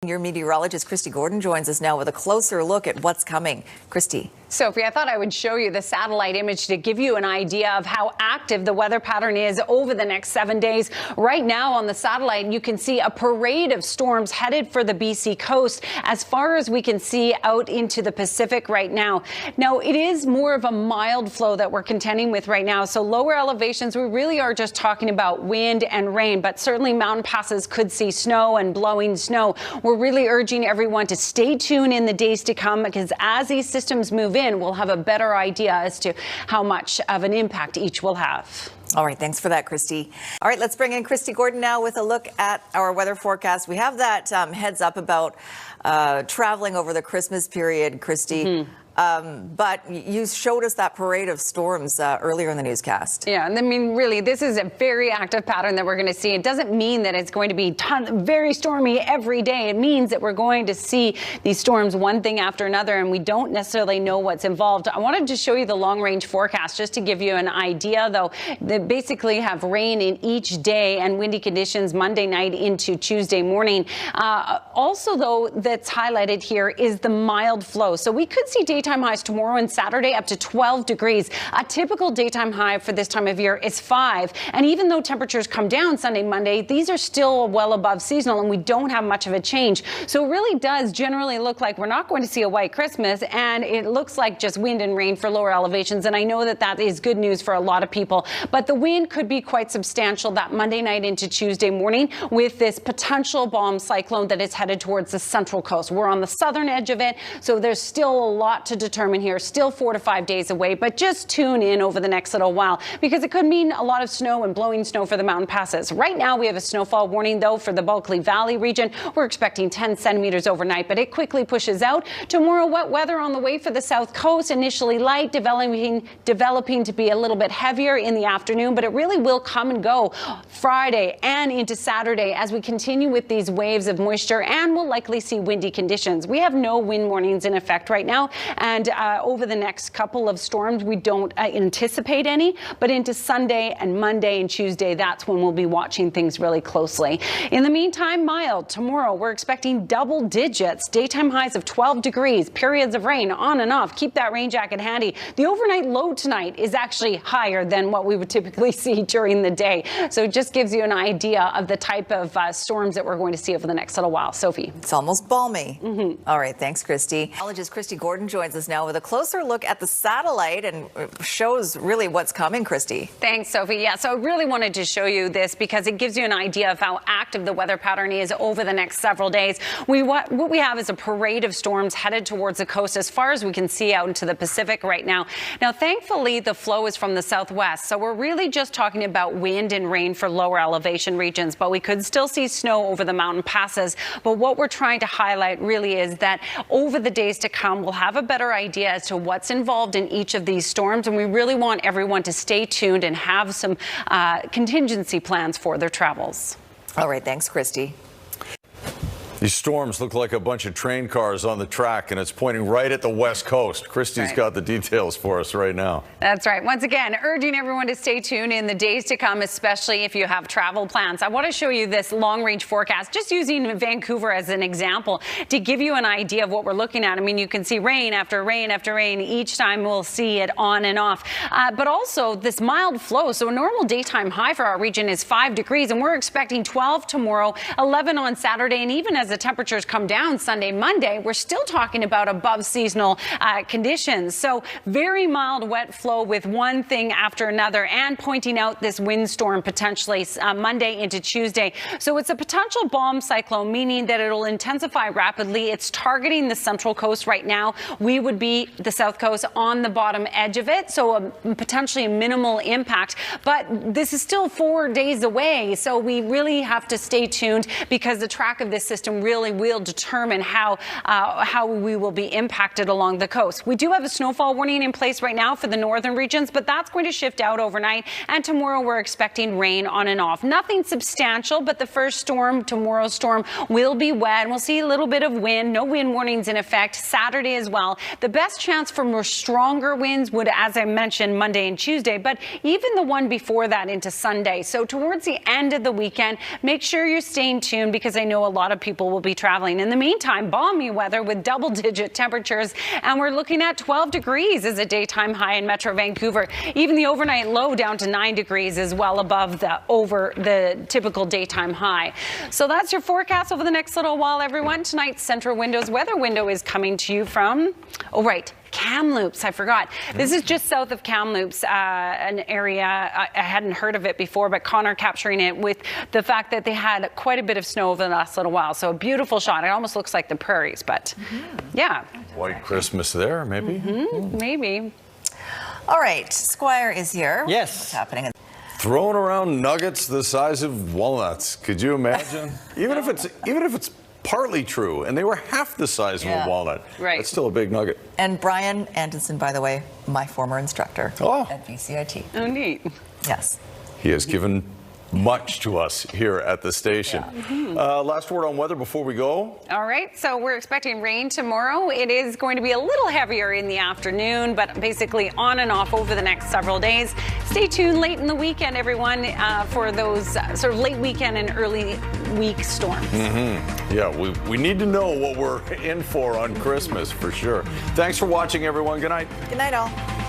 Your meteorologist, Kristi Gordon, joins us now with a closer look at what's coming. Kristi. Sophie, I thought I would show you the satellite image to give you an idea of how active the weather pattern is over the next 7 days. Right now on the satellite, you can see a parade of storms headed for the BC coast as far as we can see out into the Pacific right now. Now, it is more of a mild flow that we're contending with right now. So lower elevations, we really are just talking about wind and rain, but certainly mountain passes could see snow and blowing snow. We're really urging everyone to stay tuned in the days to come, because as these systems move in, we'll have a better idea as to how much of an impact each will have. All right, thanks for that, Kristi. All right, let's bring in Kristi Gordon now with a look at our weather forecast. We have that heads up about traveling over the Christmas period, Kristi. But you showed us that parade of storms earlier in the newscast. Yeah, and I mean, really, this is a very active pattern that we're going to see. It doesn't mean that it's going to be very stormy every day. It means that we're going to see these storms one thing after another, and we don't necessarily know what's involved. I wanted to show you the long-range forecast just to give you an idea, though. They basically have rain in each day and windy conditions Monday night into Tuesday morning. Also, though, that's highlighted here is the mild flow. So we could see daytime highs tomorrow and Saturday up to 12 degrees. A typical daytime high for this time of year is 5. And even though temperatures come down Sunday, Monday, these are still well above seasonal, and we don't have much of a change. So it really does generally look like we're not going to see a white Christmas, and it looks like just wind and rain for lower elevations. And I know that that is good news for a lot of people, but the wind could be quite substantial that Monday night into Tuesday morning with this potential bomb cyclone that is headed towards the central coast. We're on the southern edge of it, so there's still a lot to determine here, still 4 to 5 days away, but just tune in over the next little while, because it could mean a lot of snow and blowing snow for the mountain passes. Right now we have a snowfall warning, though, for the Bulkley Valley region. We're expecting 10 centimeters overnight, but it quickly pushes out. Tomorrow, wet weather on the way for the south coast, initially light, developing to be a little bit heavier in the afternoon, but it really will come and go Friday and into Saturday as we continue with these waves of moisture, and we'll likely see windy conditions. We have no wind warnings in effect right now, and over the next couple of storms, we don't anticipate any, but into Sunday and Monday and Tuesday, that's when we'll be watching things really closely. In the meantime, mild. Tomorrow, we're expecting double digits, daytime highs of 12 degrees, periods of rain on and off. Keep that rain jacket handy. The overnight low tonight is actually higher than what we would typically see during the day. So it just gives you an idea of the type of storms that we're going to see over the next little while. Sophie. It's almost balmy. All right, thanks, Kristi. Meteorologist Kristi Gordon joins us now with a closer look at the satellite and shows really what's coming, Kristi. Thanks, Sophie. Yeah, so I really wanted to show you this because it gives you an idea of how active the weather pattern is over the next several days. What we have is a parade of storms headed towards the coast as far as we can see out into the Pacific right now. Now, thankfully, the flow is from the southwest, so we're really just talking about wind and rain for lower elevation regions, but we could still see snow over the mountain passes. But what we're trying to highlight really is that over the days to come, we'll have a better idea as to what's involved in each of these storms, and we really want everyone to stay tuned and have some contingency plans for their travels. All right, thanks, Kristi. These storms look like a bunch of train cars on the track, and it's pointing right at the west coast. Kristi's got the details for us right now. That's right. Once again, urging everyone to stay tuned in the days to come, especially if you have travel plans. I want to show you this long-range forecast, just using Vancouver as an example to give you an idea of what we're looking at. I mean, you can see rain after rain after rain. Each time we'll see it on and off. But also this mild flow. So a normal daytime high for our region is 5 degrees, and we're expecting 12 tomorrow, 11 on Saturday, and even as the temperatures come down Sunday, Monday, we're still talking about above seasonal conditions. So very mild wet flow with one thing after another, and pointing out this windstorm potentially Monday into Tuesday. So it's a potential bomb cyclone, meaning that it'll intensify rapidly. It's targeting the central coast right now. We would be the south coast on the bottom edge of it. So potentially a minimal impact, but this is still 4 days away. So we really have to stay tuned, because the track of this system really will determine how we will be impacted along the coast. We do have a snowfall warning in place right now for the northern regions, but that's going to shift out overnight. And tomorrow we're expecting rain on and off. Nothing substantial, but the first storm, tomorrow's storm, will be wet. And we'll see a little bit of wind. No wind warnings in effect Saturday as well. The best chance for more stronger winds would, as I mentioned, Monday and Tuesday, but even the one before that into Sunday. So towards the end of the weekend, make sure you're staying tuned, because I know a lot of people people will be traveling. In the meantime, balmy weather with double-digit temperatures, and we're looking at 12 degrees as a daytime high in Metro Vancouver. Even the overnight low down to 9 degrees is well above the typical daytime high. So that's your forecast over the next little while, everyone. Tonight's Central Windows weather window is coming to you from, Kamloops, I forgot. This is just south of Kamloops, an area, I hadn't heard of it before, but Connor capturing it with the fact that they had quite a bit of snow over the last little while. So a beautiful shot. It almost looks like the prairies, but yeah. White Christmas there, maybe? Maybe. All right, Squire is here. Yes. What's happening? Throwing around nuggets the size of walnuts. Could you imagine? even if it's partly true, and they were half the size of a walnut. Right. It's still a big nugget. And Brian Anderson, by the way, my former instructor at BCIT. Oh, neat. Yes. He has given much to us here at the station. Last word on weather before we go. All right, so we're expecting rain tomorrow. It is going to be a little heavier in the afternoon, but basically on and off over the next several days. Stay tuned late in the weekend, everyone, for those sort of late weekend and early week storms. Yeah, we need to know what we're in for on Christmas for sure. Thanks for watching, everyone. Good night. Good night, all.